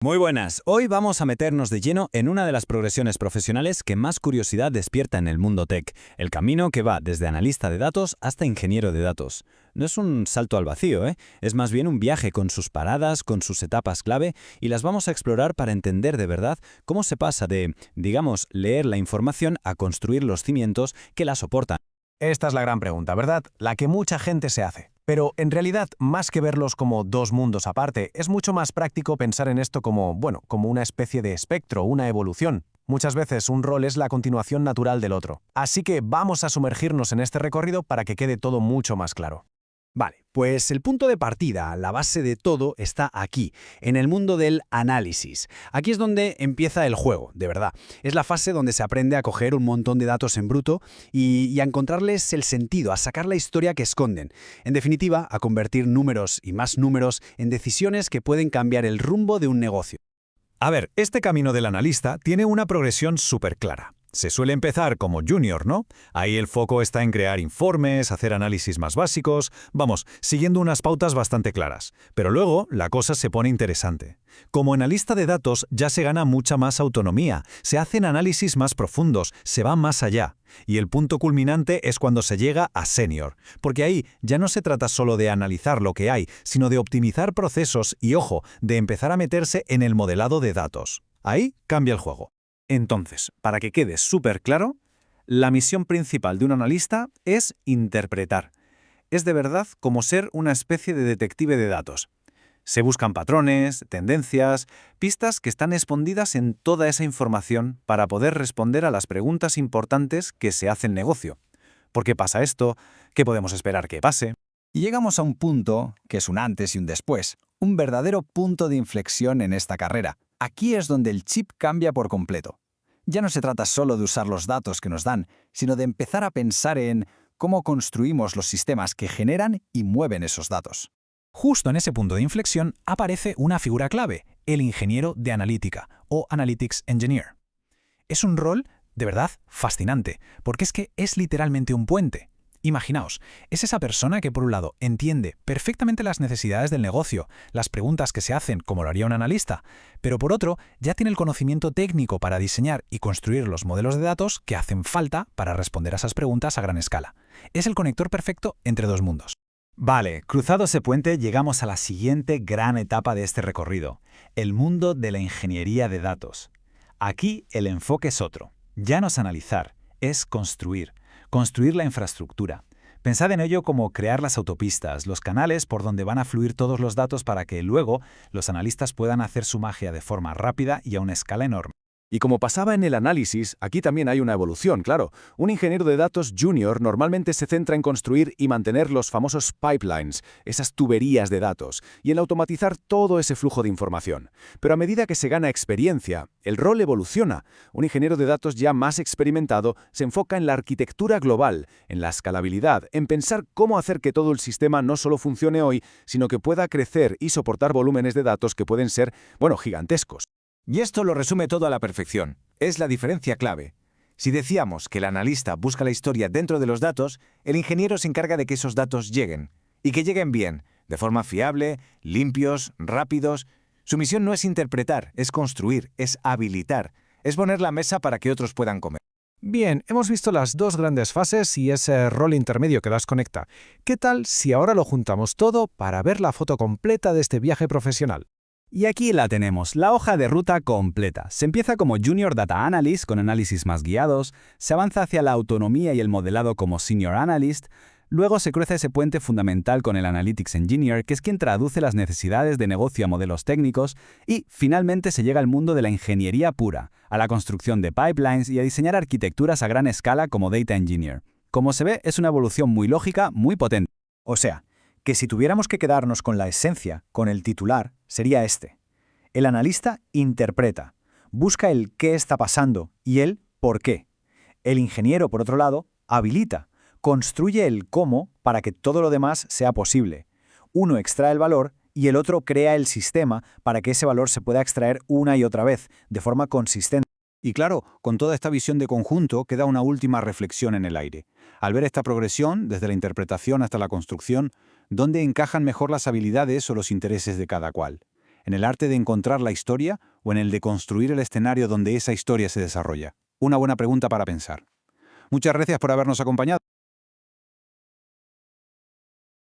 Muy buenas, hoy vamos a meternos de lleno en una de las progresiones profesionales que más curiosidad despierta en el mundo tech, el camino que va desde analista de datos hasta ingeniero de datos. No es un salto al vacío, es más bien un viaje con sus paradas, con sus etapas clave, y las vamos a explorar para entender de verdad cómo se pasa de, digamos, leer la información a construir los cimientos que la soportan. Esta es la gran pregunta, ¿verdad? La que mucha gente se hace. Pero en realidad, más que verlos como dos mundos aparte, es mucho más práctico pensar en esto como, como una especie de espectro, una evolución. Muchas veces un rol es la continuación natural del otro. Así que vamos a sumergirnos en este recorrido para que quede todo mucho más claro. Vale, pues el punto de partida, la base de todo, está aquí, en el mundo del análisis. Aquí es donde empieza el juego, de verdad. Es la fase donde se aprende a coger un montón de datos en bruto y a encontrarles el sentido, a sacar la historia que esconden. En definitiva, a convertir números y más números en decisiones que pueden cambiar el rumbo de un negocio. A ver, este camino del analista tiene una progresión súper clara. Se suele empezar como junior, ¿no? Ahí el foco está en crear informes, hacer análisis más básicos, vamos, siguiendo unas pautas bastante claras. Pero luego la cosa se pone interesante. Como analista de datos ya se gana mucha más autonomía, se hacen análisis más profundos, se va más allá. Y el punto culminante es cuando se llega a senior, porque ahí ya no se trata solo de analizar lo que hay, sino de optimizar procesos y, ojo, de empezar a meterse en el modelado de datos. Ahí cambia el juego. Entonces, para que quede súper claro, la misión principal de un analista es interpretar. Es de verdad como ser una especie de detective de datos. Se buscan patrones, tendencias, pistas que están escondidas en toda esa información para poder responder a las preguntas importantes que se hace el negocio. ¿Por qué pasa esto? ¿Qué podemos esperar que pase? Y llegamos a un punto que es un antes y un después, un verdadero punto de inflexión en esta carrera. Aquí es donde el chip cambia por completo. Ya no se trata solo de usar los datos que nos dan, sino de empezar a pensar en cómo construimos los sistemas que generan y mueven esos datos. Justo en ese punto de inflexión aparece una figura clave, el ingeniero de analítica o Analytics Engineer. Es un rol, de verdad, fascinante, porque es que es literalmente un puente. Imaginaos, es esa persona que por un lado entiende perfectamente las necesidades del negocio, las preguntas que se hacen como lo haría un analista, pero por otro ya tiene el conocimiento técnico para diseñar y construir los modelos de datos que hacen falta para responder a esas preguntas a gran escala. Es el conector perfecto entre dos mundos. Vale, cruzado ese puente llegamos a la siguiente gran etapa de este recorrido, el mundo de la ingeniería de datos. Aquí el enfoque es otro, ya no es analizar, es construir la infraestructura. Pensad en ello como crear las autopistas, los canales por donde van a fluir todos los datos para que luego los analistas puedan hacer su magia de forma rápida y a una escala enorme. Y como pasaba en el análisis, aquí también hay una evolución, claro. Un ingeniero de datos junior normalmente se centra en construir y mantener los famosos pipelines, esas tuberías de datos, y en automatizar todo ese flujo de información. Pero a medida que se gana experiencia, el rol evoluciona. Un ingeniero de datos ya más experimentado se enfoca en la arquitectura global, en la escalabilidad, en pensar cómo hacer que todo el sistema no solo funcione hoy, sino que pueda crecer y soportar volúmenes de datos que pueden ser, gigantescos. Y esto lo resume todo a la perfección. Es la diferencia clave. Si decíamos que el analista busca la historia dentro de los datos, el ingeniero se encarga de que esos datos lleguen. Y que lleguen bien, de forma fiable, limpios, rápidos. Su misión no es interpretar, es construir, es habilitar, es poner la mesa para que otros puedan comer. Bien, hemos visto las dos grandes fases y ese rol intermedio que las conecta. ¿Qué tal si ahora lo juntamos todo para ver la foto completa de este viaje profesional? Y aquí la tenemos, la hoja de ruta completa. Se empieza como Junior Data Analyst, con análisis más guiados, se avanza hacia la autonomía y el modelado como Senior Analyst, luego se cruza ese puente fundamental con el Analytics Engineer, que es quien traduce las necesidades de negocio a modelos técnicos, y finalmente se llega al mundo de la ingeniería pura, a la construcción de pipelines y a diseñar arquitecturas a gran escala como Data Engineer. Como se ve, es una evolución muy lógica, muy potente. O sea, que si tuviéramos que quedarnos con la esencia, con el titular, sería este. El analista interpreta, busca el qué está pasando y el por qué. El ingeniero, por otro lado, habilita, construye el cómo para que todo lo demás sea posible. Uno extrae el valor y el otro crea el sistema para que ese valor se pueda extraer una y otra vez, de forma consistente. Y claro, con toda esta visión de conjunto queda una última reflexión en el aire. Al ver esta progresión, desde la interpretación hasta la construcción, ¿dónde encajan mejor las habilidades o los intereses de cada cual? ¿En el arte de encontrar la historia o en el de construir el escenario donde esa historia se desarrolla? Una buena pregunta para pensar. Muchas gracias por habernos acompañado.